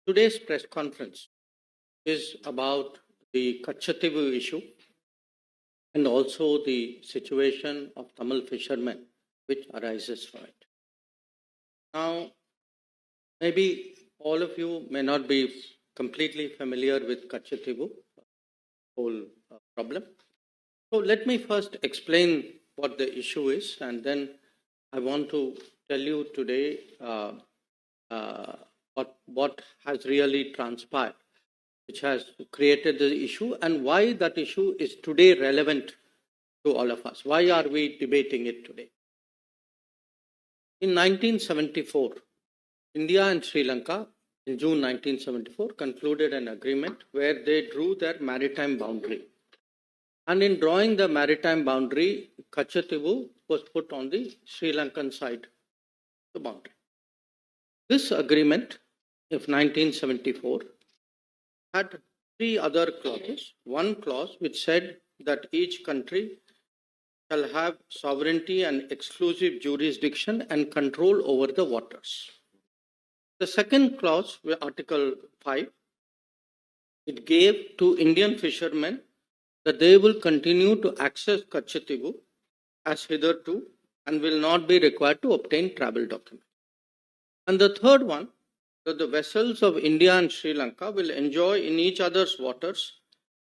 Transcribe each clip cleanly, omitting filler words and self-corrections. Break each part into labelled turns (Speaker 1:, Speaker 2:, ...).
Speaker 1: Today's press conference is about the Katchatheevu issue and also the situation of Tamil fishermen which arises from it. Now, maybe all of you may not be completely familiar with Katchatheevu whole problem. So let me first explain what the issue is, and then I want to tell you today what has really transpired, which has created the issue, and why that issue is today relevant to all of us. Why are we debating it today? In 1974, India and Sri Lanka, in June 1974, concluded an agreement where they drew their maritime boundary. And in drawing the maritime boundary, Katchatheevu was put on the Sri Lankan side of the boundary. This agreement of 1974 had three other clauses. One clause which said that each country shall have sovereignty and exclusive jurisdiction and control over the waters. The second clause, Article 5, it gave to Indian fishermen that they will continue to access Katchatheevu as hitherto and will not be required to obtain travel documents. And the third one, that the vessels of India and Sri Lanka will enjoy in each other's waters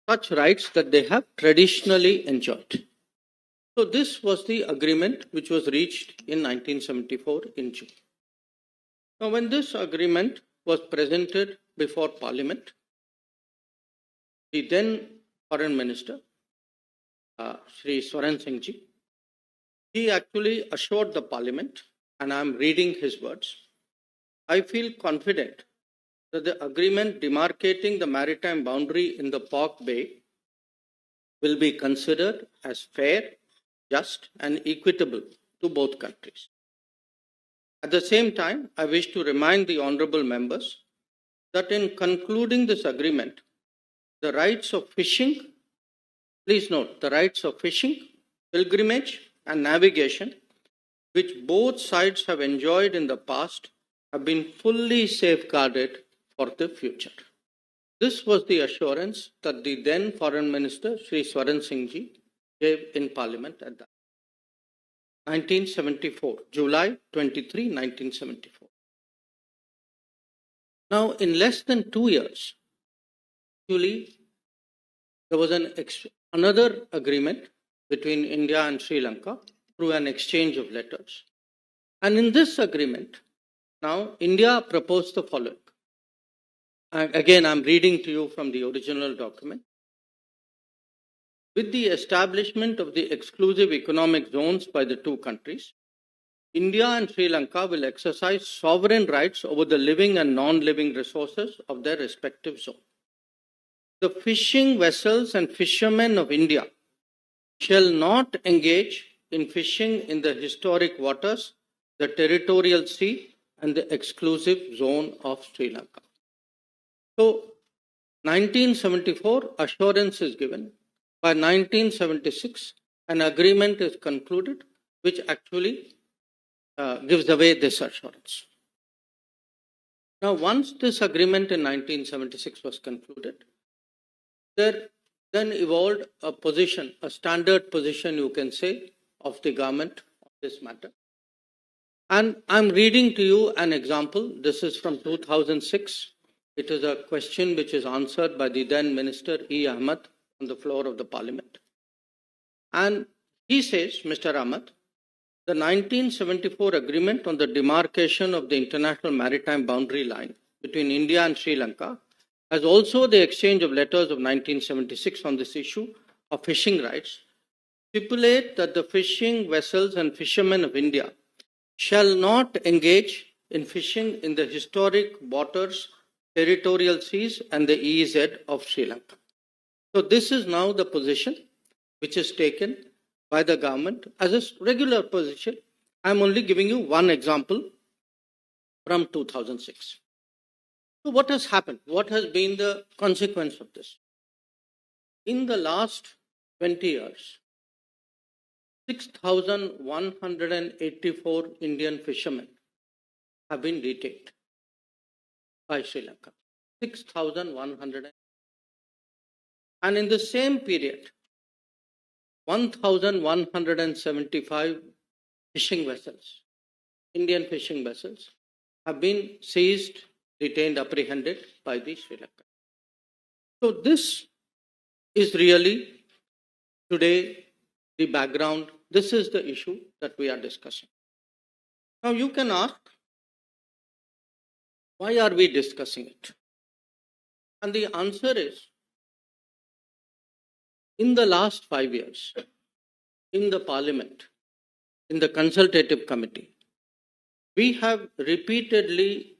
Speaker 1: such rights that they have traditionally enjoyed. So this was the agreement which was reached in 1974 in June. Now, when this agreement was presented before Parliament, the then Foreign Minister, Sri Swaran Singh ji, he actually assured the Parliament, and I am reading his words, I feel confident that the agreement demarcating the maritime boundary in the Pork Bay will be considered as fair, just, and equitable to both countries. At the same time, I wish to remind the honorable members that in concluding this agreement, the rights of fishing, please note, the rights of fishing, pilgrimage, and navigation, which both sides have enjoyed in the past, have been fully safeguarded for the future. This was the assurance that the then Foreign Minister, Sri Swaran Singh ji, gave in Parliament at that 1974, July 23, 1974. Now, in less than 2 years, actually, there was another agreement between India and Sri Lanka through an exchange of letters. And in this agreement, now India proposed the following. And again, I'm reading to you from the original document. With the establishment of the exclusive economic zones by the two countries, India and Sri Lanka will exercise sovereign rights over the living and non-living resources of their respective zones. The fishing vessels and fishermen of India shall not engage in fishing in the historic waters, the territorial sea, and the exclusive zone of Sri Lanka. So, 1974, assurance is given. By 1976, an agreement is concluded which actually gives away this assurance. Now, once this agreement in 1976 was concluded, there then evolved a position, a standard position, you can say, of the government on this matter. And I'm reading to you an example. This is from 2006. It is a question which is answered by the then Minister E. Ahmed on the floor of the Parliament. And he says, Mr. Ahmed, the 1974 agreement on the demarcation of the international maritime boundary line between India and Sri Lanka, as also the exchange of letters of 1976 on this issue of fishing rights, stipulate that the fishing vessels and fishermen of India shall not engage in fishing in the historic waters, territorial seas, and the EEZ of Sri Lanka. So this is now the position which is taken by the government as a regular position. I'm only giving you one example from 2006. So what has happened? What has been the consequence of this? In the last 20 years, 6,184 Indian fishermen have been detained. by Sri Lanka. 6,100. And in the same period, 1,175 fishing vessels, Indian fishing vessels, have been seized, detained, apprehended by the Sri Lanka. So this is really today the background. This is the issue that we are discussing. Now you can ask, why are we discussing it? And the answer is, in the last 5 years, in the Parliament, in the Consultative Committee, we have repeatedly,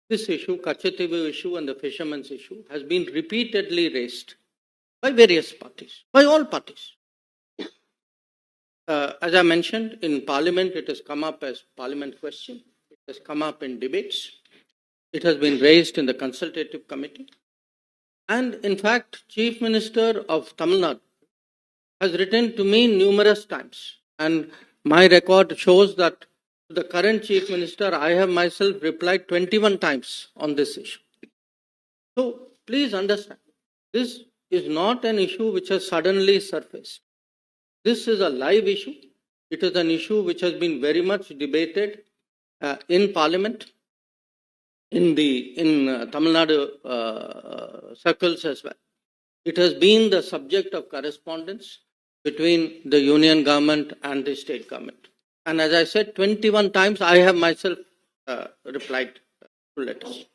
Speaker 1: this issue, Katchatheevu issue and the fishermen's issue, has been repeatedly raised by various parties, by all parties. As I mentioned, in Parliament, it has come up as Parliament question. It has come up in debates. It has been raised in the Consultative Committee. And in fact, Chief Minister of Tamil Nadu has written to me numerous times. And my record shows that to the current Chief Minister, I have myself replied 21 times on this issue. So please understand, this is not an issue which has suddenly surfaced. This is a live issue. It is an issue which has been very much debated in Parliament, in Tamil Nadu circles as well. It has been the subject of correspondence between the union government and the state government. And as I said, 21 times I have myself replied to letters.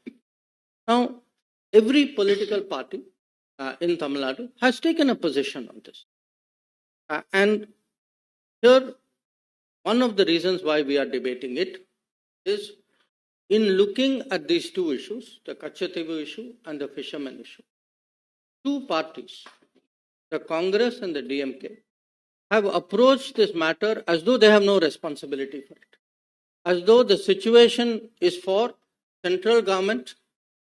Speaker 1: Now, every political party in Tamil Nadu has taken a position on this. And here, one of the reasons why we are debating it is, in looking at these two issues, the Katchatheevu issue and the fishermen issue, two parties, the Congress and the DMK, have approached this matter as though they have no responsibility for it. As though the situation is for central government,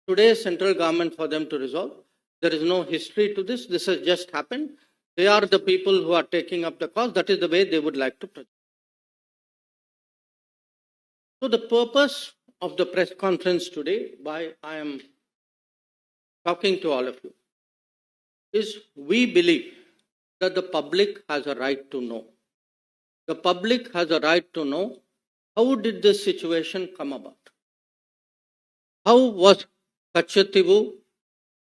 Speaker 1: today's central government, for them to resolve. There is no history to this. This has just happened. They are the people who are taking up the cause. That is the way they would like to project. So the purpose of the press conference today, why I am talking to all of you, is we believe that the public has a right to know. The public has a right to know, how did this situation come about? How was Katchatheevu,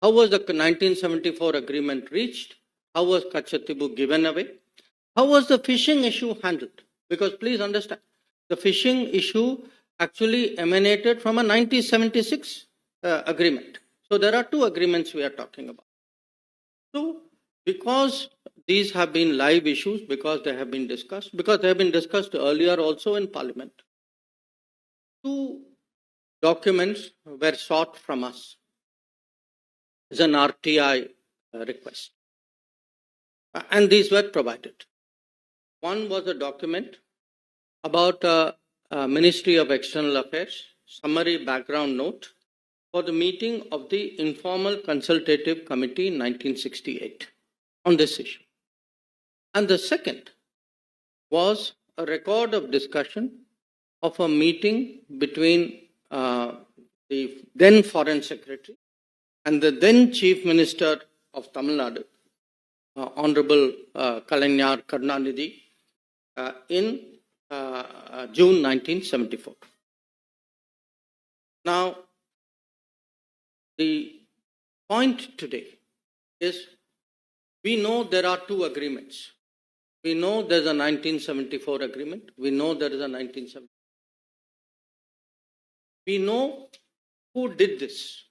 Speaker 1: how was the 1974 agreement reached? How was Katchatheevu given away? How was the fishing issue handled? Because please understand, the fishing issue actually emanated from a 1976 agreement. So there are two agreements we are talking about. So because these have been live issues, because they have been discussed earlier also in Parliament, two documents were sought from us as an RTI request. And these were provided. One was a document about Ministry of External Affairs, summary background note for the meeting of the Informal Consultative Committee in 1968 on this issue. And the second was a record of discussion of a meeting between the then Foreign Secretary and the then Chief Minister of Tamil Nadu, Honorable Kalaignar Karunanidhi, in June 1974. Now, the point today is, we know there are two agreements. We know there's a 1974 agreement. We know there is a 1970. We know who did this.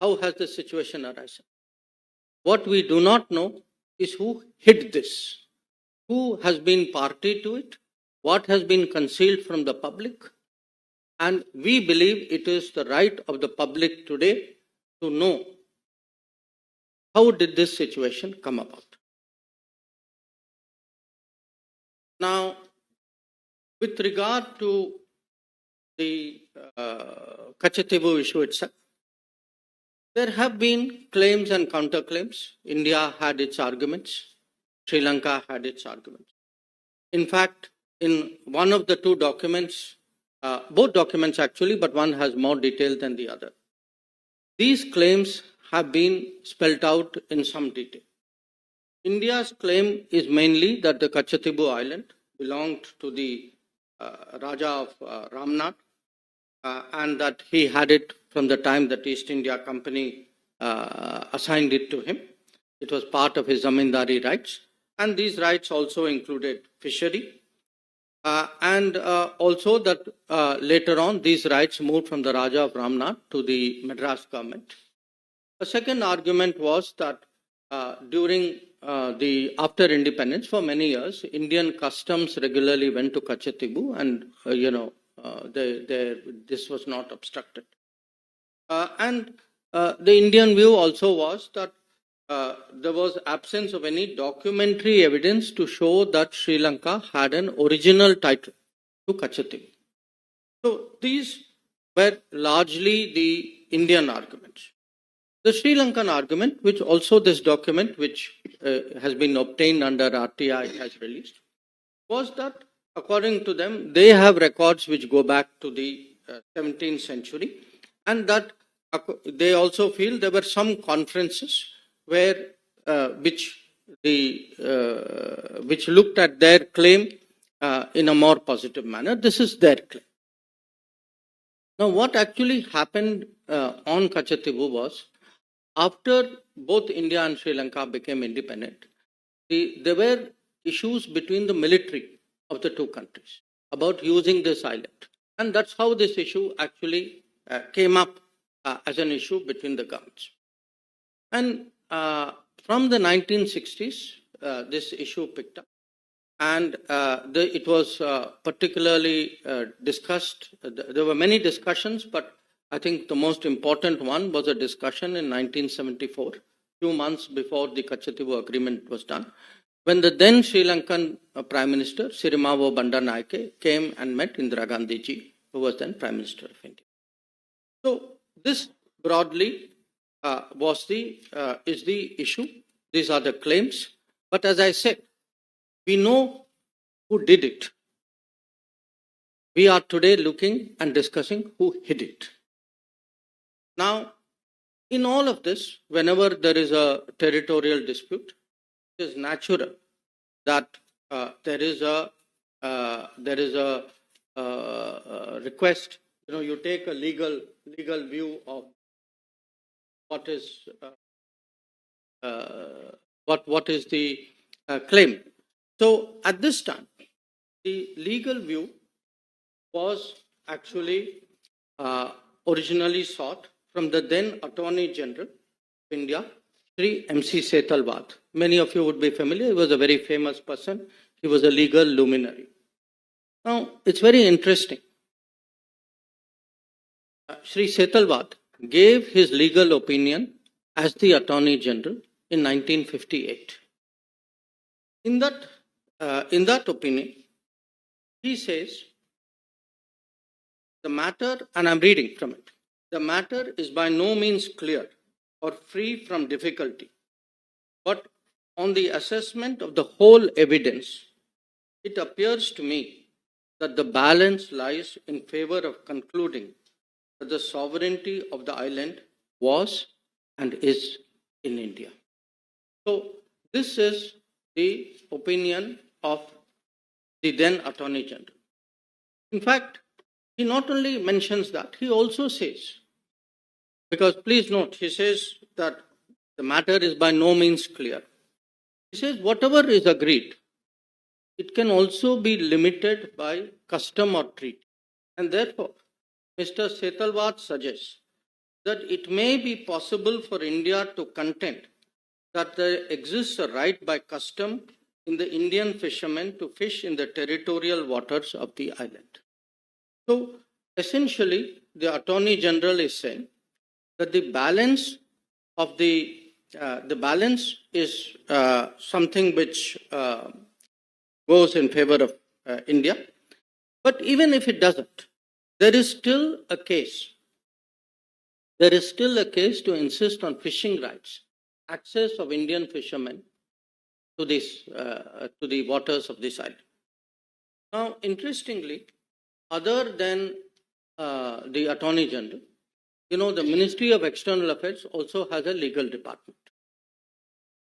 Speaker 1: How has the situation arisen? What we do not know is who hid this. Who has been party to it? What has been concealed from the public? And we believe it is the right of the public today to know, how did this situation come about? Now, with regard to the Katchatheevu issue itself, there have been claims and counterclaims. India had its arguments. Sri Lanka had its arguments. In fact, in one of the two documents, both documents actually, but one has more detail than the other. These claims have been spelled out in some detail. India's claim is mainly that the Katchatheevu island belonged to the Raja of Ramnath, and that he had it from the time that East India Company assigned it to him. It was part of his zamindari rights, and these rights also included fishery, and also that later on these rights moved from the Raja of Ramnath to the Madras government. The second argument was that during after independence, for many years, Indian customs regularly went to Katchatheevu, and this was not obstructed. And the Indian view also was that there was absence of any documentary evidence to show that Sri Lanka had an original title to Katchatheevu. So these were largely the Indian arguments. The Sri Lankan argument, which also this document, which has been obtained under RTI, has released, was that according to them, they have records which go back to the 17th century, and that they also feel there were some conferences where which looked at their claim in a more positive manner. This is their claim. Now, what actually happened on Katchatheevu was, after both India and Sri Lanka became independent, there were issues between the military of the two countries about using this island. And that's how this issue actually came up as an issue between the governments. And from the 1960s, this issue picked up. And it was particularly discussed. There were many discussions, but I think the most important one was a discussion in 1974, 2 months before the Katchatheevu agreement was done, when the then Sri Lankan Prime Minister, Sirimavo Bandaranaike, came and met Indira Gandhi ji, who was then Prime Minister of India. So this broadly is the issue. These are the claims. But as I said, we know who did it. We are today looking and discussing who hid it. Now, in all of this, whenever there is a territorial dispute, it is natural that there is a request. You take a legal view of what is the claim. So at this time, the legal view was actually originally sought from the then Attorney General of India, Sri M.C. Setalvad. Many of you would be familiar. He was a very famous person. He was a legal luminary. Now, it's very interesting. Sri Setalvad gave his legal opinion as the Attorney General in 1958. In that opinion, he says, the matter, and I'm reading from it, the matter is by no means clear or free from difficulty, but on the assessment of the whole evidence, it appears to me that the balance lies in favor of concluding that the sovereignty of the island was and is in India. So this is the opinion of the then Attorney General. In fact, he not only mentions that, he also says, because please note, he says that the matter is by no means clear. He says whatever is agreed, it can also be limited by custom or treaty. And therefore, Mr. Setalvad suggests that it may be possible for India to contend that there exists a right by custom in the Indian fishermen to fish in the territorial waters of the island. So essentially, the Attorney General is saying that the balance is something which goes in favor of India. But even if it doesn't, there is still a case. There is still a case to insist on fishing rights, access of Indian fishermen to the waters of this island. Now, interestingly, other than the Attorney General, you know, the Ministry of External Affairs also has a legal department.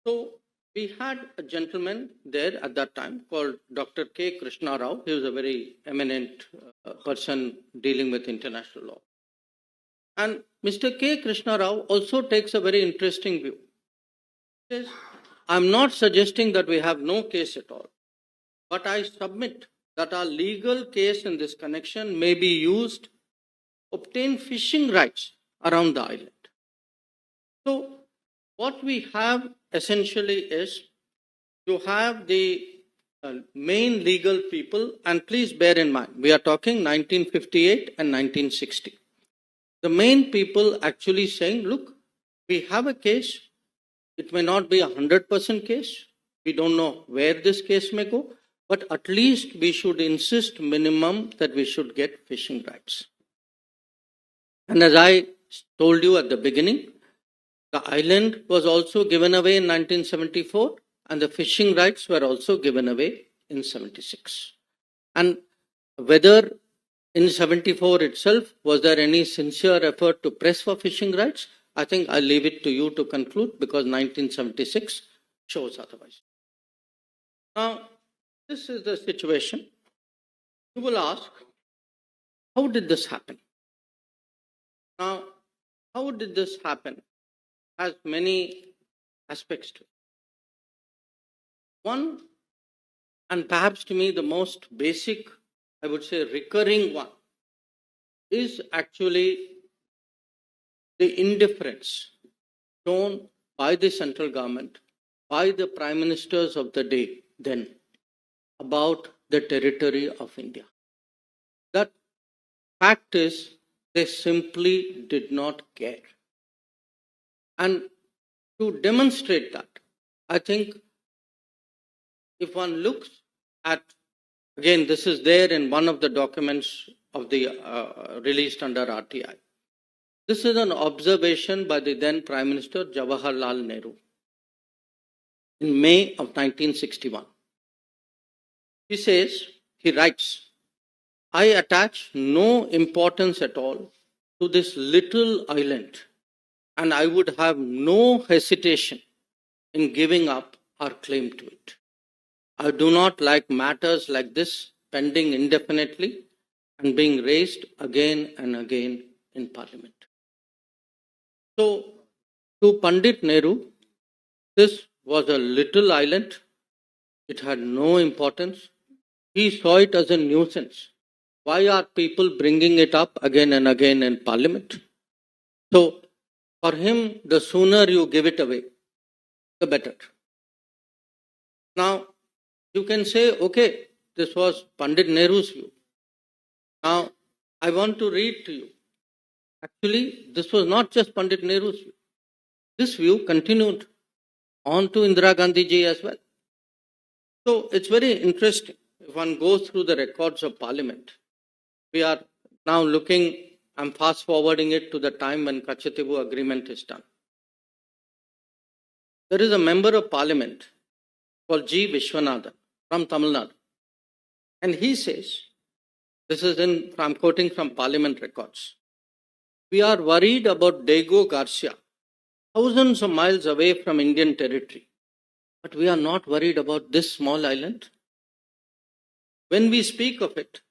Speaker 1: So we had a gentleman there at that time called Dr. K. Krishna Rao. He was a very eminent person dealing with international law. And Mr. K. Krishna Rao also takes a very interesting view. He says, I'm not suggesting that we have no case at all, but I submit that our legal case in this connection may be used to obtain fishing rights around the island. So what we have essentially is to have the main legal people, and please bear in mind, we are talking 1958 and 1960. The main people actually saying, look, we have a case. It may not be 100% case. We don't know where this case may go, but at least we should insist minimum that we should get fishing rights. And as I told you at the beginning, the island was also given away in 1974 and the fishing rights were also given away in 76. And whether in 74 itself, was there any sincere effort to press for fishing rights? I think I'll leave it to you to conclude because 1976 shows otherwise. Now, this is the situation. You will ask, how did this happen? Now, how did this happen? Has many aspects to it. One, and perhaps to me the most basic, I would say recurring one, is actually the indifference shown by the central government, by the prime ministers of the day then, about the territory of India. That fact is, they simply did not care. And to demonstrate that, I think if one looks at, again, this is there in one of the documents of the released under RTI. This is an observation by the then Prime Minister Jawaharlal Nehru in May of 1961. He says, he writes, I attach no importance at all to this little island, and I would have no hesitation in giving up our claim to it. I do not like matters like this pending indefinitely and being raised again and again in Parliament. So, to Pandit Nehru, this was a little island. It had no importance. He saw it as a nuisance. Why are people bringing it up again and again in Parliament? So, for him, the sooner you give it away, the better. Now, you can say, okay, this was Pandit Nehru's view. Now, I want to read to you. Actually, this was not just Pandit Nehru's view. This view continued on to Indira Gandhi ji as well. So, it's very interesting. If one goes through the records of Parliament, we are now looking, I'm fast forwarding it to the time when Katchatheevu agreement is done. There is a member of Parliament called G. Vishwanathan from Tamil Nadu. And he says, this is I'm quoting from Parliament records. We are worried about Diego Garcia, thousands of miles away from Indian territory. But we are not worried about this small island. When we speak of it,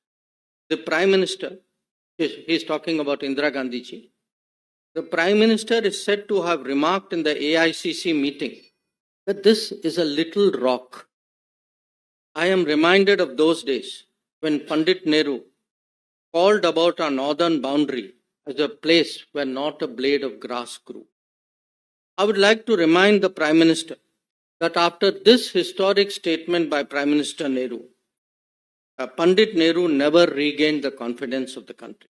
Speaker 1: the Prime Minister, he's talking about Indira Gandhi ji, the Prime Minister is said to have remarked in the AICC meeting that this is a little rock. I am reminded of those days when Pandit Nehru called about our northern boundary as a place where not a blade of grass grew. I would like to remind the Prime Minister that after this historic statement by Prime Minister Nehru, Pandit Nehru never regained the confidence of the country.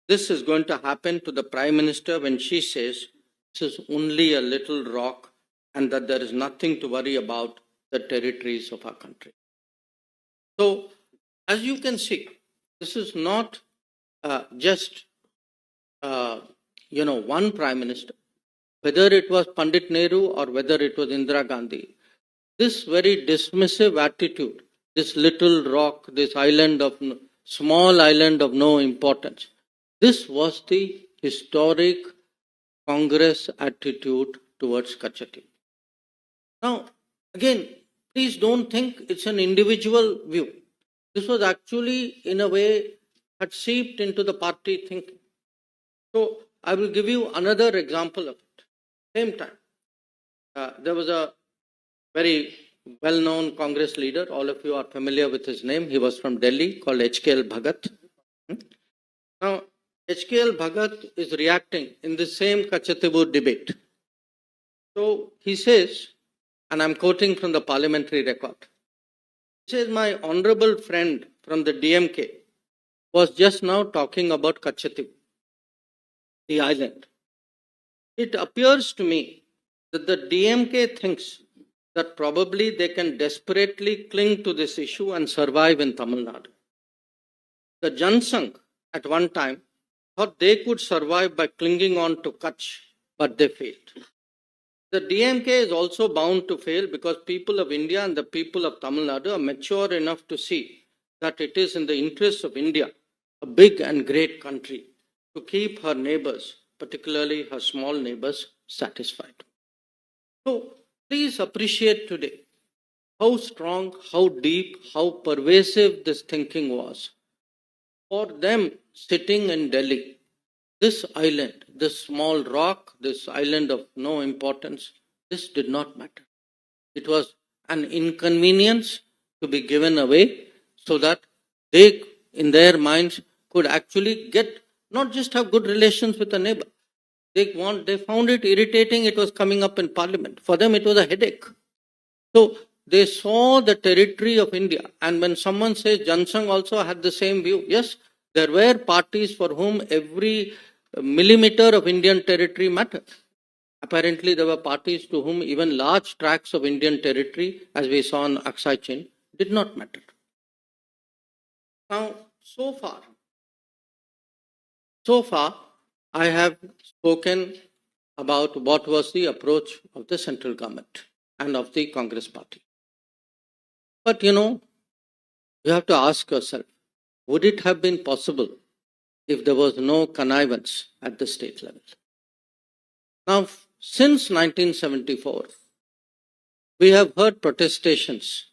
Speaker 1: This is going to happen to the Prime Minister when she says this is only a little rock and that there is nothing to worry about the territories of our country. So, as you can see, this is not just one Prime Minister, whether it was Pandit Nehru or whether it was Indira Gandhi. This very dismissive attitude, this little rock, this small island of no importance, this was the historic Congress attitude towards Katchatheevu. Now, again, please don't think it's an individual view. This was actually, in a way, had seeped into the party thinking. So, I will give you another example of it. Same time, there was a very well-known Congress leader. All of you are familiar with his name. He was from Delhi, called HKL Bhagat. Now, HKL Bhagat is reacting in the same Katchatheevu debate. So, he says, and I'm quoting from the parliamentary record, he says, my honorable friend from the DMK was just now talking about Katchatheevu, the island. It appears to me that the DMK thinks that probably they can desperately cling to this issue and survive in Tamil Nadu. The Jaishankar at one time thought they could survive by clinging on to Kutch, but they failed. The DMK is also bound to fail because people of India and the people of Tamil Nadu are mature enough to see that it is in the interest of India, a big and great country, to keep her neighbors, particularly her small neighbors, satisfied. So, please appreciate today how strong, how deep, how pervasive this thinking was. For them sitting in Delhi, this island, this small rock, this island of no importance, this did not matter. It was an inconvenience to be given away so that they, in their minds, could actually get, not just have good relations with a neighbor. They found it irritating. It was coming up in parliament. For them, it was a headache. So they saw the territory of India. And when someone says Jaishankar also had the same view, yes, there were parties for whom every millimeter of Indian territory mattered. Apparently, there were parties to whom even large tracts of Indian territory, as we saw in Aksai Chin, did not matter. Now, so far, I have spoken about what was the approach of the central government and of the Congress party. But you have to ask yourself, would it have been possible if there was no connivance at the state level? Now, since 1974, we have heard protestations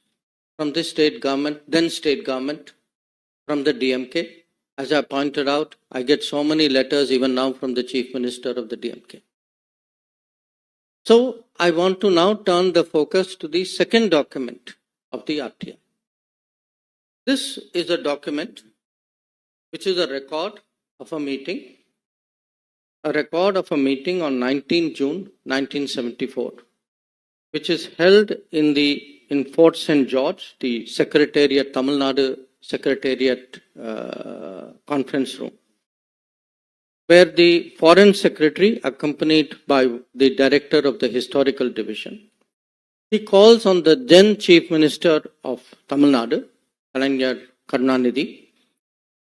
Speaker 1: from the state government, then state government, from the DMK. As I pointed out, I get so many letters even now from the Chief Minister of the DMK. So, I want to now turn the focus to the second document of the RTI. This is a document which is a record of a meeting on 19 June 1974, which is held in Fort St. George, the Secretariat, Tamil Nadu Secretariat conference room, where the Foreign Secretary, accompanied by the Director of the Historical Division, he calls on the then Chief Minister of Tamil Nadu, Kalaignar Karunanidhi,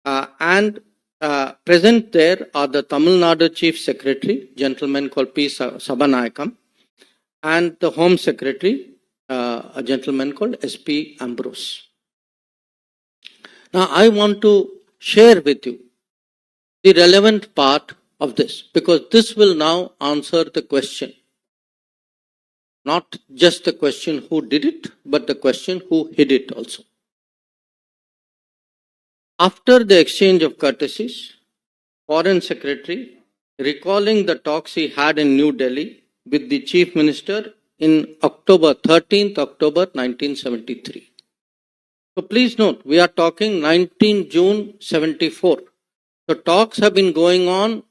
Speaker 1: and present there are the Tamil Nadu Chief Secretary, gentleman called P. Sabanayakam, and the Home Secretary, a gentleman called S.P. Ambrose. Now, I want to share with you the relevant part of this, because this will now answer the question. Not just the question who did it, but the question who hid it also. After the exchange of courtesies, Foreign Secretary, recalling the talks he had in New Delhi with the Chief Minister in 13th October 1973. So please note, we are talking 19 June 74. So talks have been going on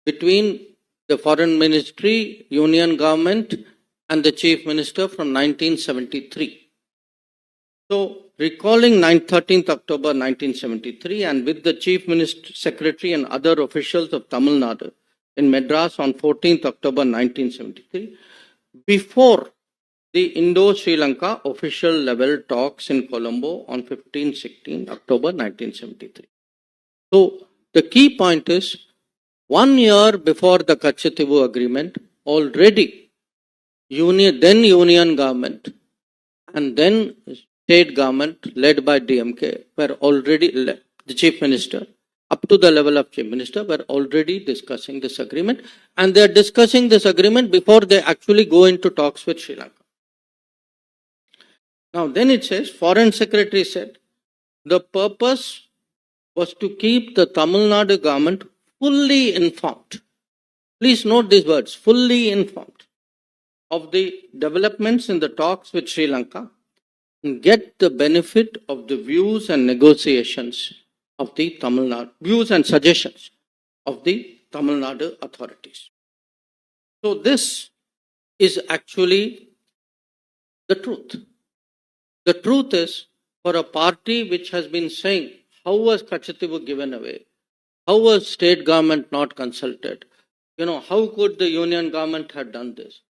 Speaker 1: between the Foreign Ministry, Union Government and the Chief Minister from 1973. So recalling 13th October 1973 and with the Chief Minister, Secretary and other officials of Tamil Nadu in Madras on 14th October 1973, before the Indo-Sri Lanka official level talks in Colombo on 15-16 October 1973. So the key point is, 1 year before the Katchatheevu agreement, already then Union government and then state government led by DMK were already, the Chief Minister, up to the level of Chief Minister, were already discussing this agreement. And they are discussing this agreement before they actually go into talks with Sri Lanka. Now, then it says, Foreign Secretary said, the purpose was to keep the Tamil Nadu government fully informed. Please note these words, fully informed of the developments in the talks with Sri Lanka and get the benefit of the views and negotiations of the Tamil Nadu, views and suggestions of the Tamil Nadu authorities. So this is actually the truth. The truth is, for a party which has been saying, how was Katchatheevu given away? How was state government not consulted? How could the union government have done this?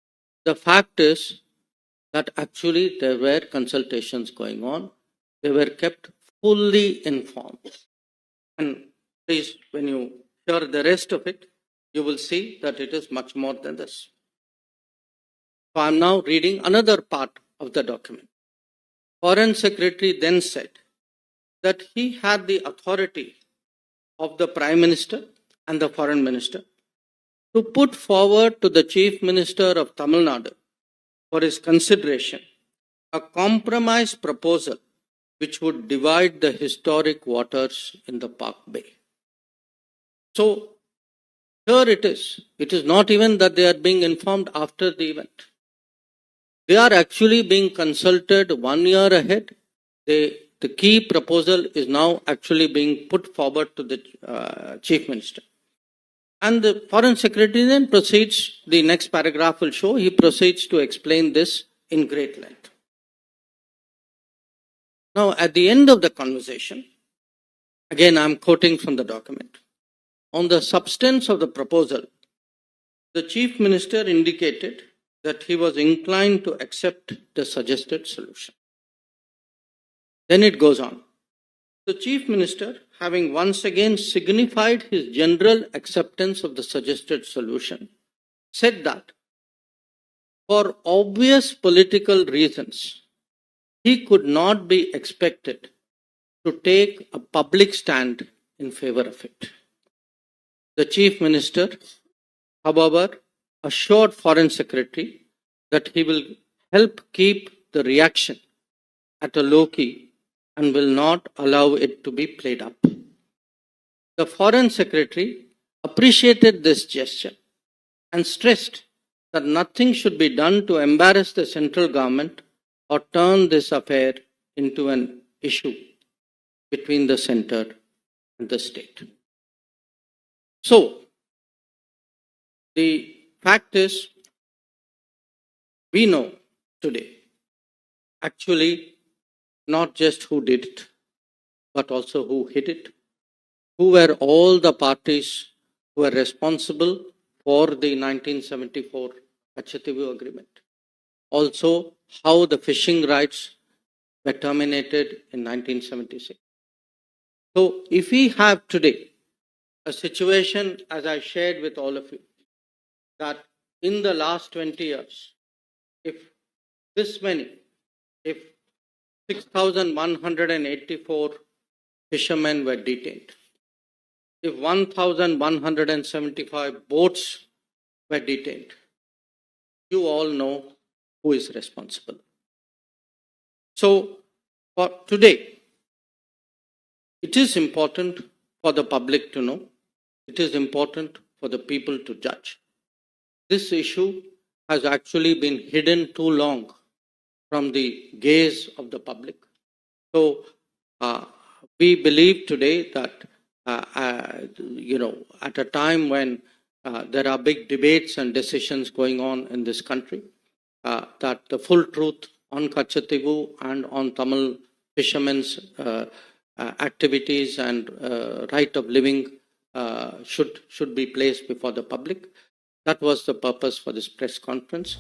Speaker 1: The fact is that actually there were consultations going on. They were kept fully informed. And please, when you hear the rest of it, you will see that it is much more than this. So I am now reading another part of the document. Foreign Secretary then said that he had the authority of the Prime Minister and the Foreign Minister to put forward to the Chief Minister of Tamil Nadu for his consideration a compromise proposal which would divide the historic waters in the Park Bay. So here it is. It is not even that they are being informed after the event. They are actually being consulted 1 year ahead. The key proposal is now actually being put forward to the Chief Minister. And the Foreign Secretary then proceeds, the next paragraph will show, he proceeds to explain this in great length. Now, at the end of the conversation, again I am quoting from the document, on the substance of the proposal, the Chief Minister indicated that he was inclined to accept the suggested solution. Then it goes on. The Chief Minister, having once again signified his general acceptance of the suggested solution, said that for obvious political reasons, he could not be expected to take a public stand in favor of it. The Chief Minister, however, assured Foreign Secretary that he will help keep the reaction at a low key and will not allow it to be played up. The Foreign Secretary appreciated this gesture and stressed that nothing should be done to embarrass the central government or turn this affair into an issue between the center and the state. So, the fact is, we know today actually not just who did it, but also who hid it, who were all the parties who were responsible for the 1974 Katchatheevu agreement. Also, how the fishing rights were terminated in 1976. So, if we have today a situation, as I shared with all of you, that in the last 20 years, if 6,184 fishermen were detained, if 1,175 boats were detained, you all know who is responsible. So, for today, it is important for the public to know, it is important for the people to judge. This issue has actually been hidden too long from the gaze of the public. So, we believe today that, at a time when there are big debates and decisions going on in this country, that the full truth on Katchatheevu and on Tamil fishermen's activities and right of living should be placed before the public. That was the purpose for this press conference.